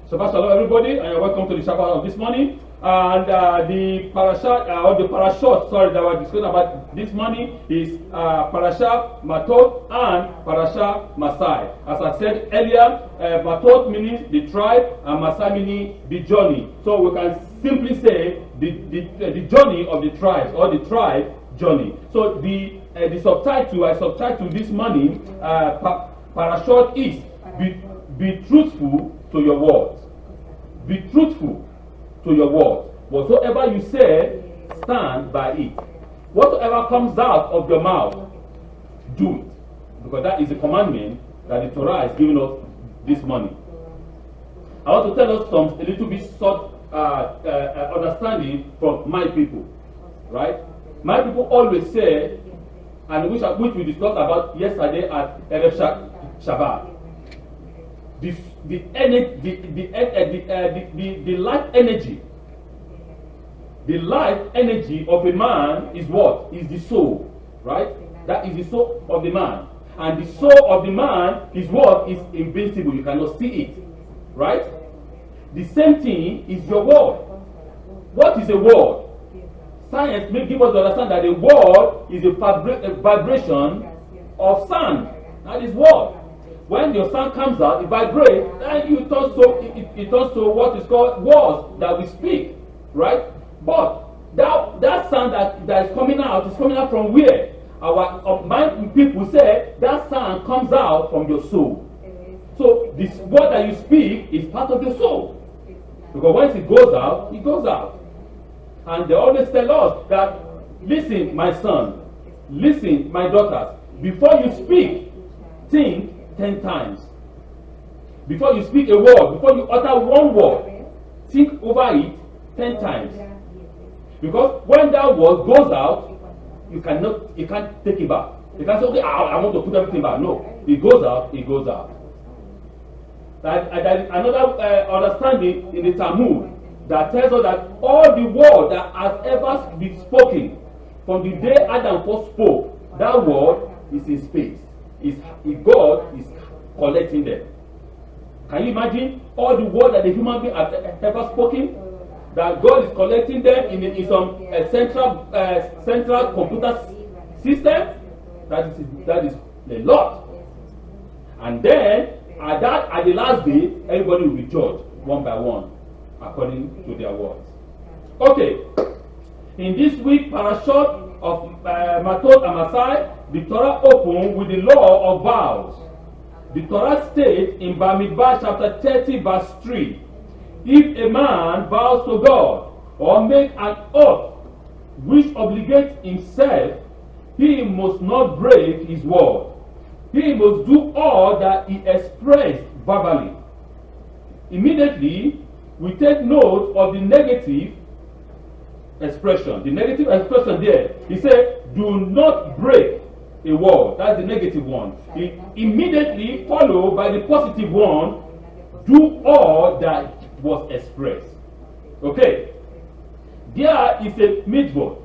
Shabbat Shalom, everybody, and you're welcome to the Shabbat of this morning. And the Parashot, or the Parashot, sorry, that we're discussing about this morning is Parashat Matot and Parashat Masei. As I said earlier, Matot meaning the tribe, and Masei meaning the journey. So we can simply say the journey of the tribes, or the tribe journey. So the subtitle, I subtitle this morning, Parashot is be truthful to your words. Be truthful to your words. Whatsoever you say, stand by it. Whatsoever comes out of your mouth, do it. Because that is a commandment that the Torah has given us this morning. I want to tell us a little bit short understanding from my people. Right? My people always say, and which we discussed about yesterday at Erev Shabbat, the life energy. The life energy of a man is what? Is the soul, right? That is the soul of the man. And the soul of the man is what? Is invincible. You cannot see it, right? The same thing is your word. What is a word? Science may give us to understand that a word is a vibration of sound. That is word. When your sound comes out, it vibrates, and it turns to what is called words that we speak, right? But that sound that is coming out from where? My people say that sound comes out from your soul. So this word that you speak is part of your soul. Because once it goes out, it goes out. And they always tell us that, listen, my son, listen, my daughters, before you speak, think 10 times. Before you speak a word, before you utter one word, think over it 10 times. Because when that word goes out, you can't take it back. You can't say, okay, I want to put everything back. No, it goes out, it goes out. There is another understanding in the Talmud that tells us that all the word that has ever been spoken from the day Adam first spoke, that word is in space. God is collecting them. Can you imagine all the words that the human being has ever spoken? That God is collecting them in some central computer system? That is a lot. And then at the last day, everybody will be judged one by one according to their words. Okay. In this week Parashot of Matot and Masei, the Torah opened with the law of vows. The Torah states in Bamidbar chapter 30 verse 3, if a man vows to God or make an oath which obligates himself, he must not break his word. He must do all that he expressed verbally. Immediately, we take note of the negative expression. The negative expression there, he said, do not break a word. That's the negative one. It immediately followed by the positive one, do all that was expressed. Okay. There is a mitzvah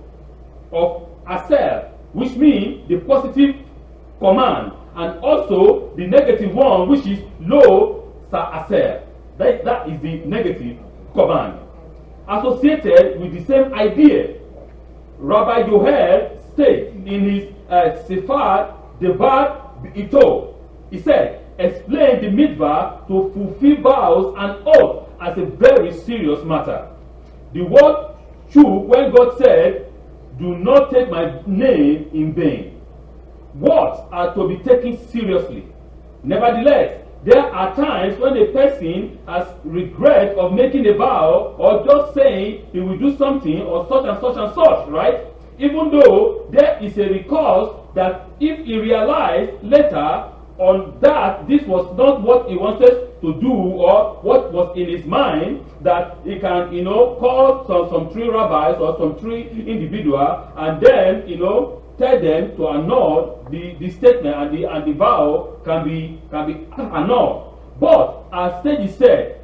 of Asei, which means the positive command, and also the negative one, which is Lo SaAsei. That is the negative command. Associated with the same idea, Rav Yoel states in his sefer, Davar B'Ito, he said, explain the mitzvah to fulfill vows and oaths as a very serious matter. The word true when God said, do not take my name in vain. Words are to be taken seriously. Nevertheless, there are times when a person has regret of making a vow or just saying he will do something or such and such and such, right? Even though there is a recourse that if he realized later on that this was not what he wanted to do or what was in his mind, that he can, call some three rabbis or some three individuals and then, tell them to annul the statement and the vow can be annulled. But as Teddy said,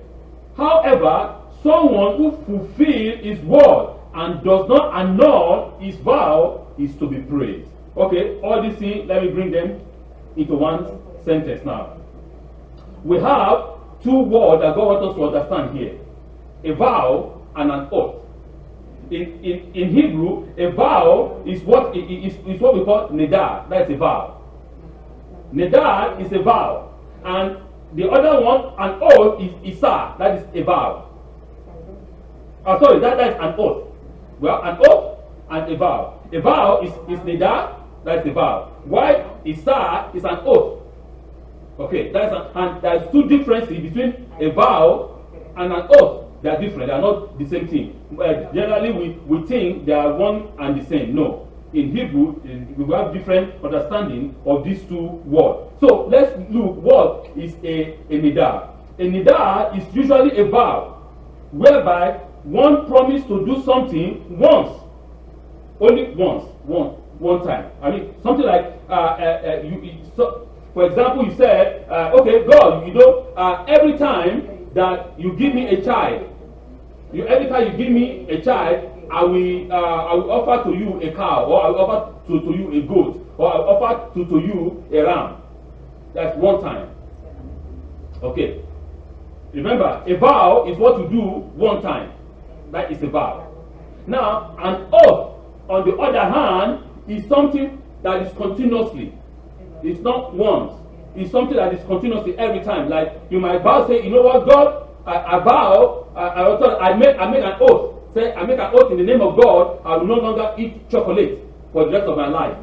however, someone who fulfills his word and does not annul his vow is to be praised. Okay, all these things, let me bring them into one sentence now. We have two words that God wants us to understand here: a vow and an oath. In Hebrew, a vow is what we call nedar. That's a vow. Nedar is a vow, and the other one, an oath, is Isar. That is a vow. Sorry, that is an oath. Well, an oath and a vow. A vow is nedar. That's a vow. While Isar is an oath. Okay, and there's two differences between a vow and an oath. They are different. They are not the same thing. Generally, we think they are one and the same. No. In Hebrew, we have different understanding of these two words. So let's look what is a nidar. A nidar is usually a vow whereby one promised to do something once, only once, one time. I mean, something like for example, you said, okay, God, every time that you give me a child, every time you give me a child, I will offer to you a cow, or I will offer to you a goat, or I will offer to you a ram. That's one time. Okay. Remember, a vow is what you do one time. That is a vow. Now, an oath, on the other hand, is something that is continuously. It's not once. It's something that is continuously every time. Like you might vow, say, you know what, God, I vow, I make an oath. Say, I make an oath in the name of God, I will no longer eat chocolate for the rest of my life.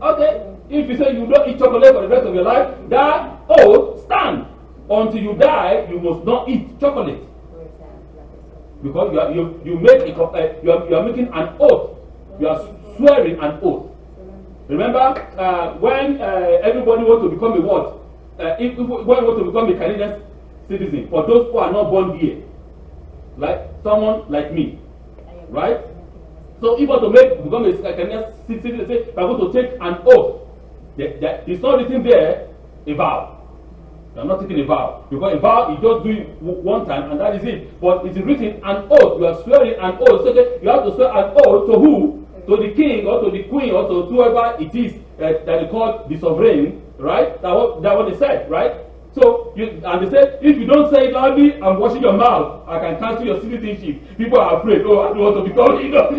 Okay, if you say you don't eat chocolate for the rest of your life, that oath stands. Until you die, you must not eat chocolate. Because you are making an oath. You are swearing an oath. Remember, when everybody wants to become a what? When you want to become a Canadian citizen, for those who are not born here, like someone like me, right? So if you want to become a Canadian citizen, say, I'm going to take an oath. It's not written there, a vow. I'm not taking a vow. Because a vow, you just do it one time and that is it. But it's written an oath. You are swearing an oath. So you have to swear an oath to who? To the king or to the queen or to whoever it is that they call the sovereign, right? That's what they said, right? So, and they said, if you don't say it loudly, I'm washing your mouth. I can cancel your citizenship. People are afraid. Oh, I don't want to become,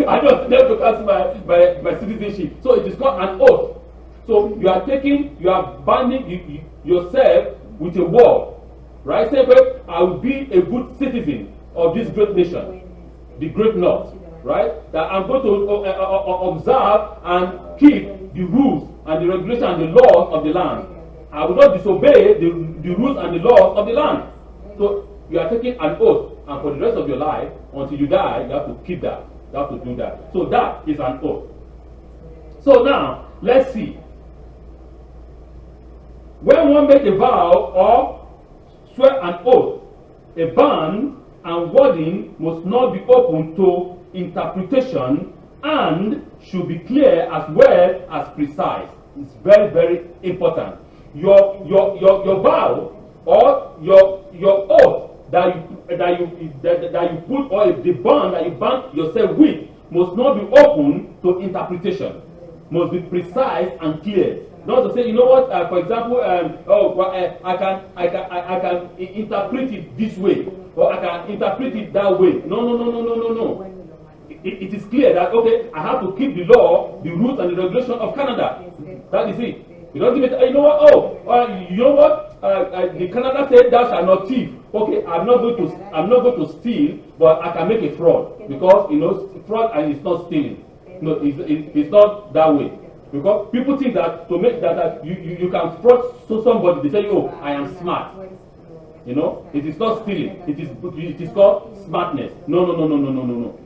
I don't want to cancel my citizenship. So it is called an oath. So you are binding yourself with a word, right? Say, I will be a good citizen of this great nation, the great North, right? That I'm going to observe and keep the rules and the regulations and the laws of the land. I will not disobey the rules and the laws of the land. So you are taking an oath, and for the rest of your life, until you die, you have to keep that. You have to do that. So that is an oath. So now, let's see. When one makes a vow or swear an oath, a bond and wording must not be open to interpretation and should be clear as well as precise. It's very, very important. Your vow or your oath that you put, or the bond that you bond yourself with, must not be open to interpretation. Must be precise and clear. Not to say, you know what? For example, I can interpret it this way, or I can interpret it that way. No. It is clear that, okay, I have to keep the law, the rules, and the regulation of Canada. That is it. You don't give it. You know what? You know what? The Canada said thou shalt not thief. Okay, I'm not going to steal, but I can make a fraud, because fraud and it's not stealing. No, it's not that way. Because people think that to make that you can fraud to somebody, they tell you, oh, I am smart. It is not stealing. It is called smartness. No.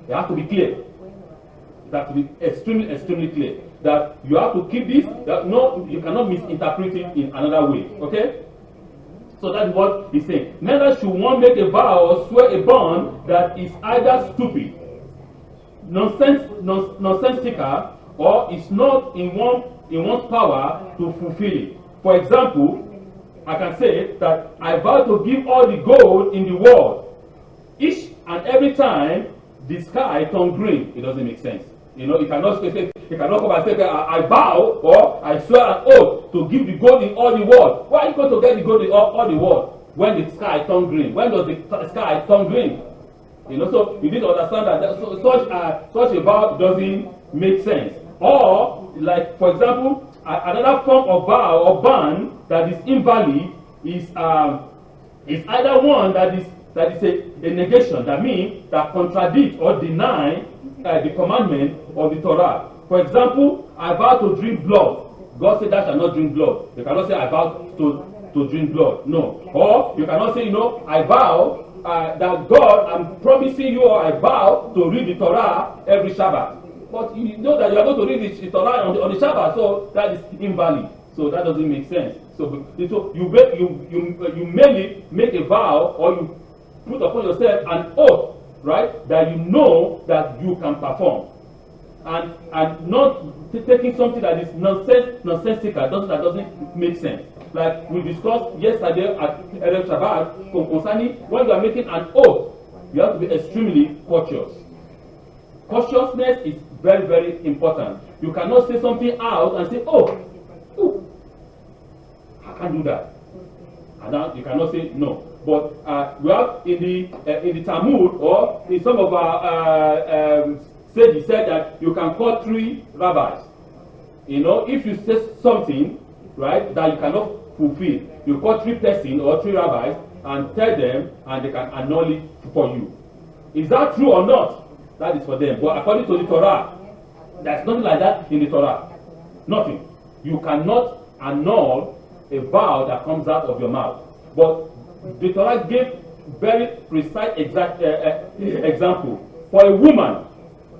It has to be clear. It has to be extremely, extremely clear that you have to keep this. That no, you cannot misinterpret it in another way. Okay. So that's what he's saying. Neither should one make a vow or swear a bond that is either stupid, nonsensical, or is not in one's power to fulfill it. For example, I can say that I vow to give all the gold in the world. Each and every time the sky turns green, it doesn't make sense. You cannot come and say, I vow or I swear an oath to give the gold in all the world. Why are you going to get the gold in all the world? when the sky turn green. When does the sky turn green? You know, so you need to understand that such a vow doesn't make sense. Or, like for example, another form of vow or ban that is invalid is either one that is a negation, that means that contradicts or deny the commandment of the Torah. For example, I vow to drink blood. God said that shall not drink blood. You cannot say I vow to drink blood. No. Or you cannot say, you know, I vow that God, I'm promising you, or I vow to read the Torah every Shabbat. But you know that you are going to read the Torah on the Shabbat, so that is invalid. So that doesn't make sense. So you merely make a vow, or you put upon yourself an oath, right, that you know that you can perform, and not taking something that is nonsensical, that doesn't make sense. Like we discussed yesterday at Erev Shabbat concerning when you are making an oath, you have to be extremely cautious. Cautiousness is very, very important. You cannot say something out and say, "Oh, I can't do that," and now you cannot say no. But we have in the Talmud, or in some of our sages said that you can call 3 rabbis. You know, if you say something, right, that you cannot fulfill, you call 3 persons or 3 rabbis and tell them, and they can annul it for you. Is that true or not? That is for them. But according to the Torah, there's nothing like that in the Torah. Nothing. You cannot annul a vow that comes out of your mouth. But the Torah gave very precise example. For a woman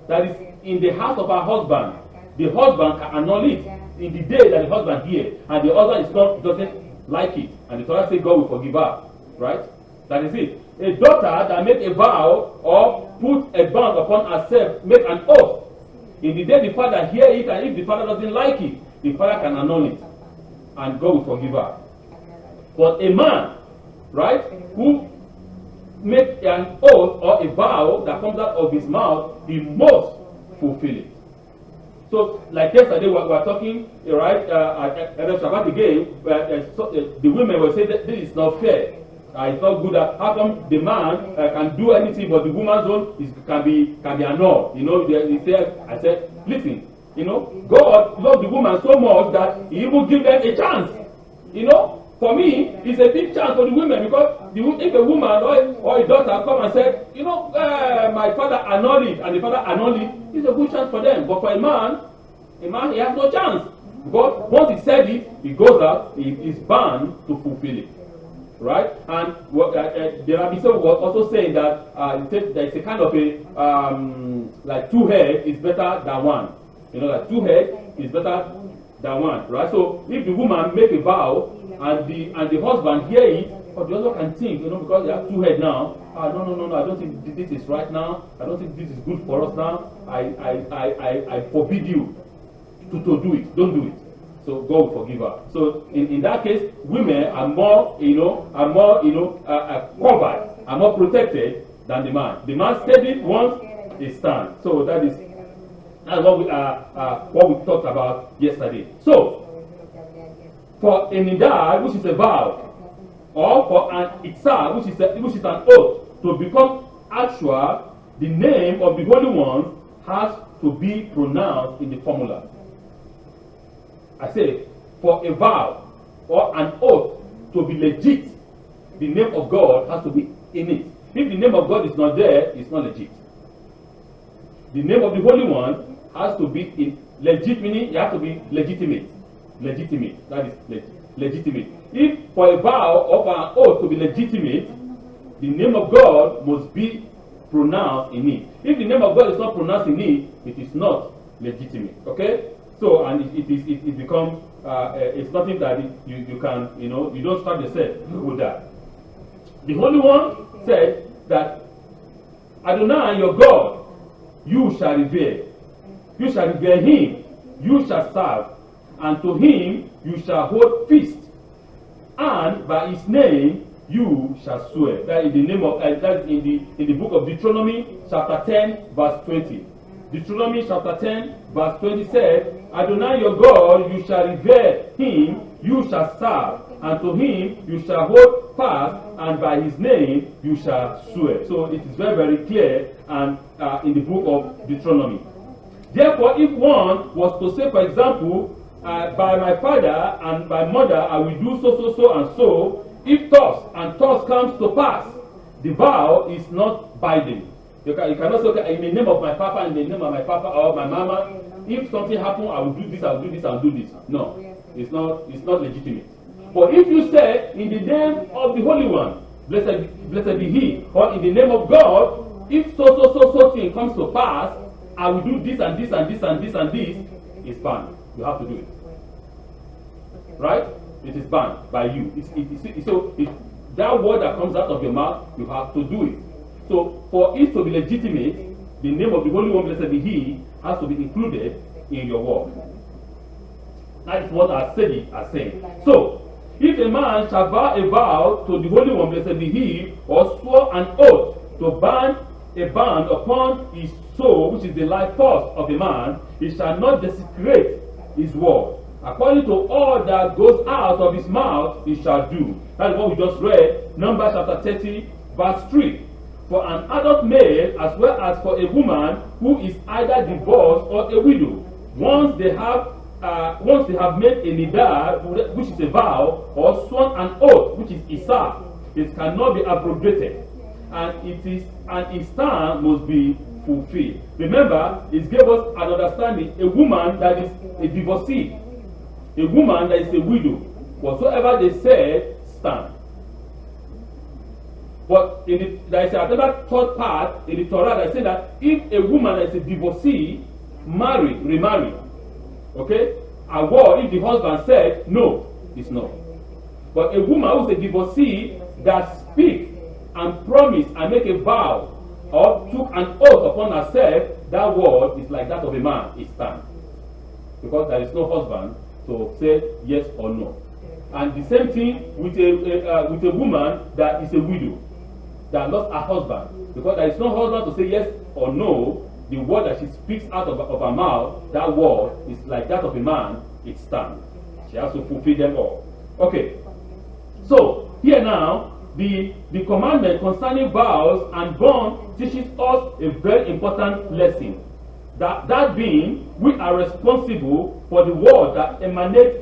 that is in the house of her husband, the husband can annul it in the day that the husband hears, and the other doesn't like it, and the Torah says God will forgive her, right? That is it. A daughter that make a vow or put a bond upon herself, make an oath, in the day the father hear it, and if the father doesn't like it, the father can annul it, and God will forgive her. But a man, right, who make an oath or a vow that comes out of his mouth, he must fulfill it. So, like yesterday, we were talking, right, at Shabbat again, the women were saying that this is not fair. It's not good. How come the man can do anything, but the woman's own can be annulled? You know, I said, listen, you know, God loved the woman so much that He even give them a chance. You know, for me, it's a big chance for the women, because if a woman or a daughter come and say, you know, my father annulled it, and the father annulled it, it's a good chance for them. But for a man, he has no chance. Because once he said it, he goes out, he is bound to fulfill it. Right? And the Rabbi was also saying that it's a kind of like 2 heads is better than 1. You know, like 2 heads is better than 1. Right? So if the woman make a vow and the husband hear it, but the other can think, you know, because they have 2 heads now. No, I don't think this is right now. I don't think this is good for us now. I forbid you to do it. Don't do it. So God will forgive her. So in that case, women are more, covered, are more protected than the man. The man said it once, it stands. So that's what we talked about yesterday. So for a nidar, which is a vow, or for an Isar, which is an oath, to become actual, the name of the Holy One has to be pronounced in the formula. I say, for a vow or an oath to be legit, the name of God has to be in it. If the name of God is not there, it's not legit. The name of the Holy One has to be in legit, meaning it has to be legitimate. Legitimate. That is legitimate. If for a vow or for an oath to be legitimate, the name of God must be pronounced in it. If the name of God is not pronounced in it, it is not legitimate. Okay? So, and it becomes, it's nothing that you can, you know, you don't start yourself with that. The Holy One said that Adonai, your God, you shall revere. You shall revere Him. You shall serve. And to Him you shall hold feast. And by His name you shall swear. That is the name of, that in the book of Deuteronomy, chapter 10, verse 20. Deuteronomy chapter 10, verse 20 says, Adonai your God, you shall revere Him, you shall serve, and to Him you shall hold fast, and by his name you shall swear. So it is very, very clear and in the book of Deuteronomy. Therefore, if one was to say, for example, by my father and my mother I will do so, so, so, and so, if thus and thus comes to pass, the vow is not binding. You cannot say, okay, in the name of my papa, in the name of my papa or my mama, if something happens, I will do this, I will do this, I will do this. No, it's not legitimate. But if you say, in the name of the Holy One, blessed be He, or in the name of God, if so thing comes to pass, I will do this and this and this and this and this, it's banned. You have to do it. Right? It is banned by you. That word that comes out of your mouth, you have to do it. So for it to be legitimate, the name of the Holy One, blessed be He, has to be included in your word. That is what our Sedi are saying. So, if a man shall vow a vow to the Holy One, blessed be He, or swore an oath to bind a band upon his soul, which is the life force of a man, he shall not desecrate his word. According to all that goes out of his mouth, he shall do. That is what we just read, Numbers chapter 30, verse 3. For an adult male as well as for a woman who is either divorced or a widow, once they have made a nidar, which is a vow, or sworn an oath, which is Isar, it cannot be abrogated, and its term must be fulfilled. Remember, it gave us an understanding: a woman that is a divorcee, a woman that is a widow, whatsoever they said stand. But there is another third part in the Torah that says that if a woman that is a divorcee remarry, okay, a word, if the husband said no, it's no. But a woman who is a divorcee that speak and promise and make a vow or took an oath upon herself, that word is like that of a man, it stands. Because there is no husband to say yes or no. And the same thing with a woman that is a widow, that lost her husband. Because there is no husband to say yes or no, the word that she speaks out of her mouth, that word is like that of a man, it stands. She has to fulfill them all. Okay. So, here now, the commandment concerning vows and bond teaches us a very important lesson. That being, we are responsible for the word that emanates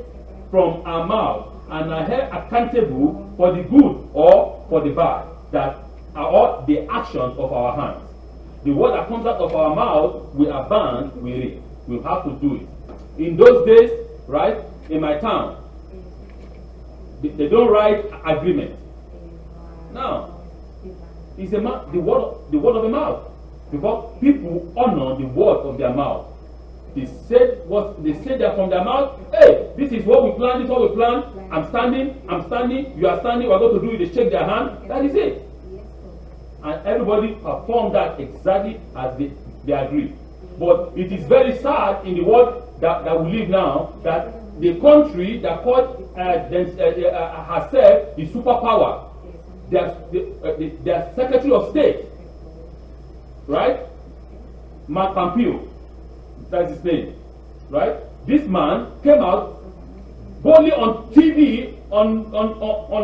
from our mouth and are held accountable for the good or for the bad, that are all the actions of our hands. The word that comes out of our mouth, we are bound with it. We have to do it. In those days, right, in my town, they don't write agreement. Now, it's the word of the mouth. Because people honor the word of their mouth. They say that from their mouth, hey, this is what we plan, this is what we plan. I'm standing, you are standing, we are going to do it. They shake their hand. That is it. And everybody performed that exactly as they agreed. But it is very sad in the world that we live now that the country that called herself the superpower, their Secretary of State, right? Mark Pompeo, that's his name, right? This man came out boldly on TV, on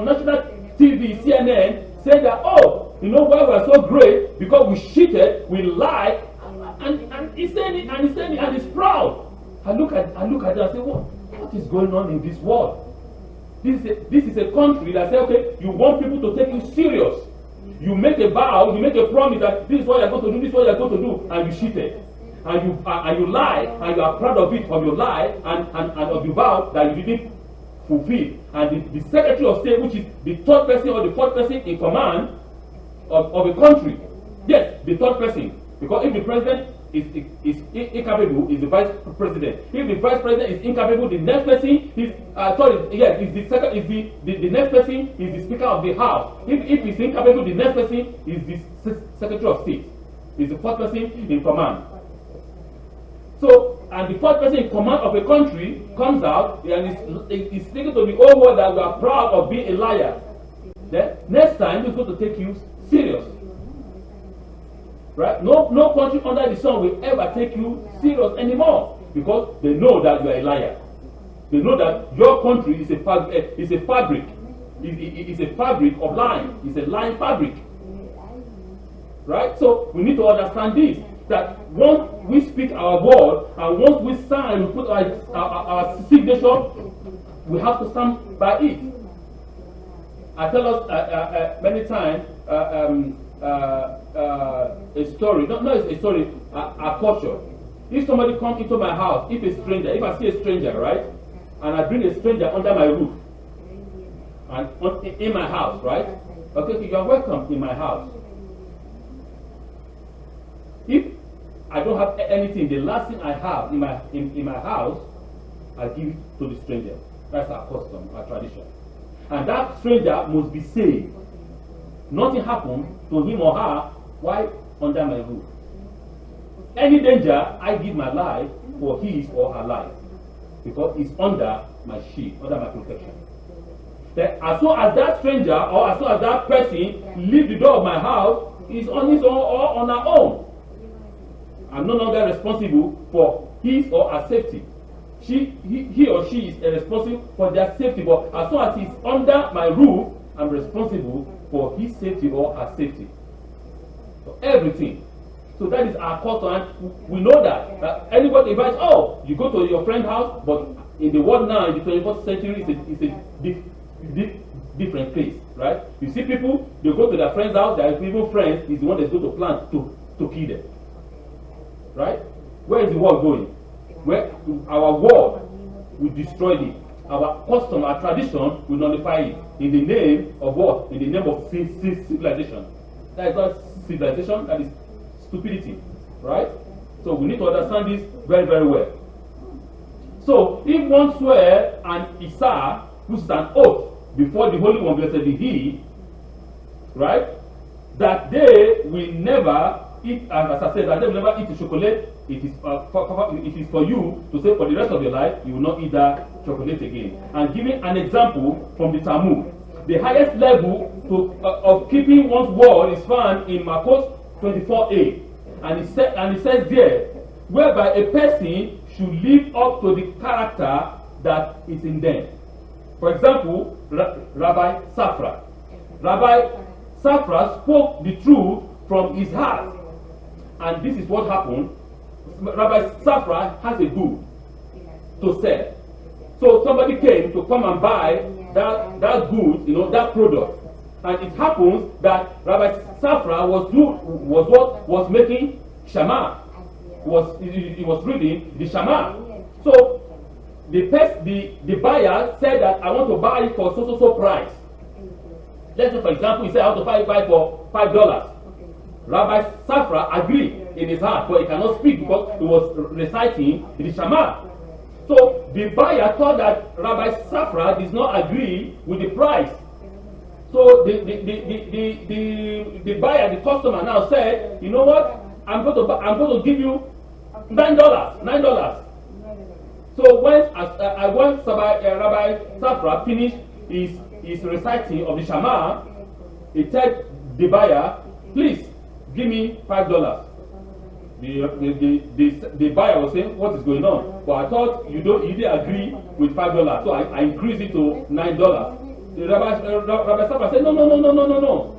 national TV, CNN, said that, oh, you know why we're so great? Because we cheated, we lied, and he said it, and he's proud. I look at it and say, what is going on in this world? This is a country that says, okay, you want people to take you serious. You make a vow, you make a promise that this is what you're going to do, this is what you're going to do, and you cheated. And you lie, and you are proud of it, of your lie, and of the vow that you didn't fulfill. And the Secretary of State, which is the third person or the fourth person in command of a country, yes, the third person. Because if the president is incapable, is the vice president. If the vice president is incapable, the next person is the next person is the Speaker of the House. If he's incapable, the next person is the Secretary of State. Is the fourth person in command. So, and the fourth person in command of a country comes out and is speaking to the whole world that we are proud of being a liar. Then next time he's going to take you serious. Right? No country under the sun will ever take you serious anymore because they know that you are a liar. They know that your country is a fabric. is a fabric of line. It's a line fabric. Right? So we need to understand this, that once we speak our word and once we sign, we put our signature, we have to stand by it. I tell us many times a story, not a story, a culture. If somebody comes into my house, if I see a stranger, right, and I bring a stranger under my roof, and in my house, right, okay, you are welcome in my house. If I don't have anything, the last thing I have in my house, I give it to the stranger. That's our custom, our tradition. And that stranger must be saved. Nothing happened to him or her while under my roof. Any danger, I give my life for his or her life, because it's under my shield, under my protection. Then, as soon as that stranger or as soon as that person leaves the door of my house, is on his own or on her own. I'm no longer responsible for his or her safety. He or she is responsible for their safety, but as soon as he's under my roof, I'm responsible for his safety or her safety. For everything. So that is our custom, and we know that anybody invites, oh, you go to your friend's house, but in the world now, in the 21st century, it's a different place, right? You see people, they go to their friend's house, their even friends is the one that's going to plan to kill them. Right? Where is the world going? Where our word will destroy it. Our custom, our tradition will nullify it. In the name of what? In the name of civilization. That is not civilization, that is stupidity. Right? So we need to understand this very, very well. So if one swear an Isar, which is an oath before the Holy One, blessed be He, right? That they will never eat, as I said, that they will never eat the chocolate. It is for you to say for the rest of your life, you will not eat that chocolate again. And giving an example from the Talmud, the highest level of keeping one's word is found in Matos 24a, and it says there, whereby a person should live up to the character that is in them. For example, Rabbi Safra. Rabbi Safra spoke the truth from his heart, and this is what happened. Rabbi Safra has a good to sell. So somebody came to come and buy that good, that product. And it happens that Rabbi Safra was making Shema. He was reading the Shema. So the buyer said that I want to buy it for so price. Let's say, for example, he said I want to buy it for $5. Rabbi Safra agreed in his heart, but he cannot speak because he was reciting the Shema. So the buyer thought that Rabbi Safra does not agree with the price. So the buyer, the customer now said, you know what? I'm going to give you $9. So when Rabbi Safra finished his reciting of the Shema, he told the buyer, please give me $5. The buyer was saying, what is going on? But I thought you didn't agree with $5, so I increased it to $9. The Rabbi Safra said, no.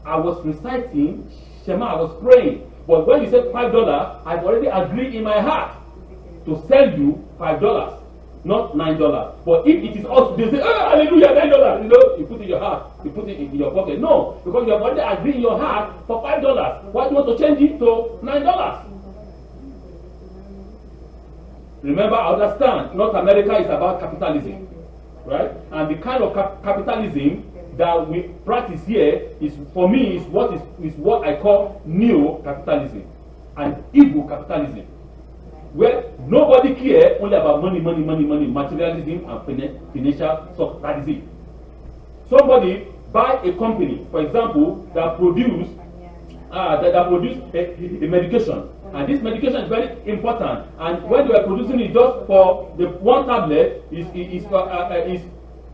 I was reciting Shema, I was praying. But when you said $5, I've already agreed in my heart to sell you $5, not $9. But if it is us, they say, oh, hallelujah, $9. You put it in your heart, you put it in your pocket. No, because you have already agreed in your heart for $5. Why do you want to change it to $9? Remember, understand, North America is about capitalism, right? And the kind of capitalism that we practice here is, for me, is what I call neo-capitalism and evil capitalism, where nobody cares only about money, materialism and financial socialism. Somebody buy a company, for example, that produce a medication, and this medication is very important. And when they are producing it just for the one tablet is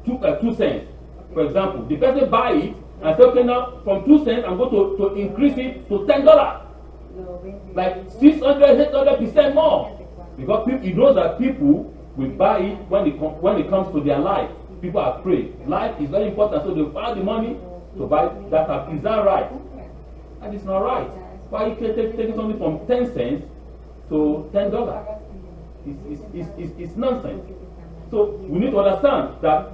2 cents. For example, the person buy it and say, okay, now from 2 cents, I'm going to increase it to $10, like 600% more, because he knows that people will buy it when it comes to their life. people are afraid. Life is very important, so they find the money to buy that car. Is that right? And it's not right. Why you can take something from 10 cents to $10? It's nonsense. So we need to understand that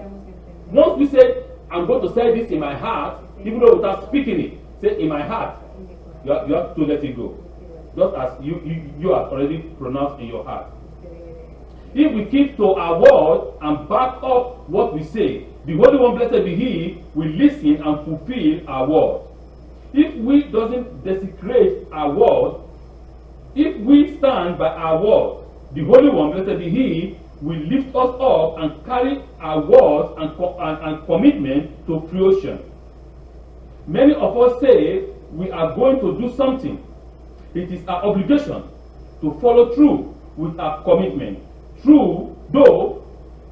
once we say, I'm going to say this in my heart, even though without speaking it, say in my heart, you have to let it go. Just as you have already pronounced in your heart. If we keep to our word and back up what we say, the Holy One, blessed be He, will listen and fulfill our word. If we doesn't desecrate our word, if we stand by our word, the Holy One, blessed be He, will lift us up and carry our words and commitment to fruition. Many of us say we are going to do something. It is our obligation to follow through with our commitment. True, though,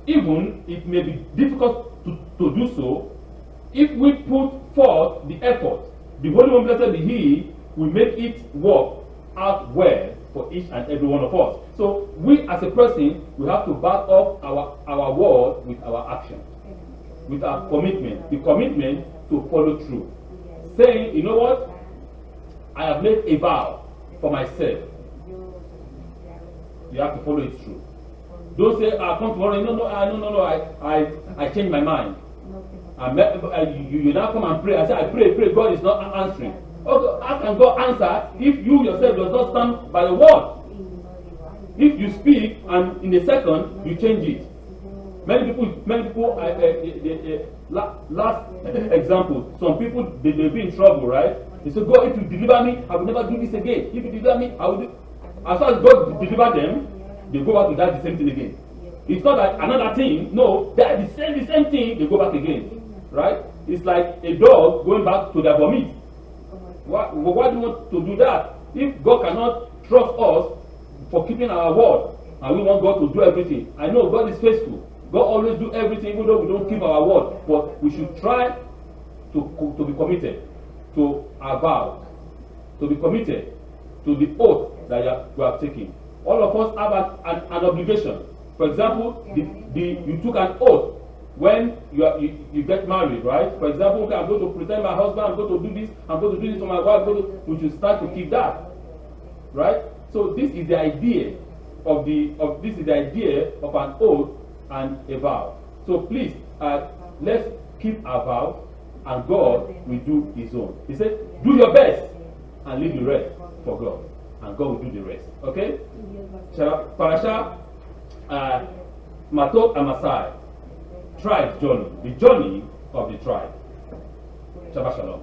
even it may be difficult to do so, if we put forth the effort, the Holy One, blessed be He, will make it work out well for each and every one of us. So we as a person, we have to back up our word with our action, with our commitment, the commitment to follow through. Saying, you know what, I have made a vow for myself. You have to follow it through. Don't say, I'll come tomorrow. No, I changed my mind. You now come and pray. I say, I pray, God is not answering. Okay, how can God answer if you yourself does not stand by the word? If you speak and in a second you change it. Many people. Last example, some people they be in trouble, right? They say, God, if you deliver me, I will never do this again. If you deliver me, I will do. As far as God deliver them, they go back to that the same thing again. It's not like another thing. No, they are the same thing. They go back again, right? It's like a dog going back to their vomit. Why do you want to do that? If God cannot trust us for keeping our word, and we want God to do everything, I know God is faithful. God always do everything, even though we don't keep our word. But we should try to be committed to our vows, to be committed to the oath that we are taking. All of us have an obligation. For example, you took an oath when you get married, right? For example, okay, I'm going to pretend my husband, I'm going to do this, I'm going to do this for my wife, we should start to keep that, right? So this is the idea of an oath and a vow. So please, let's keep our vows, and God will do His own. He said, do your best and leave the rest for God, and God will do the rest. Okay? Parashot, Matot-Masai, tribe journey, the journey of the tribe. Shabbat Shalom.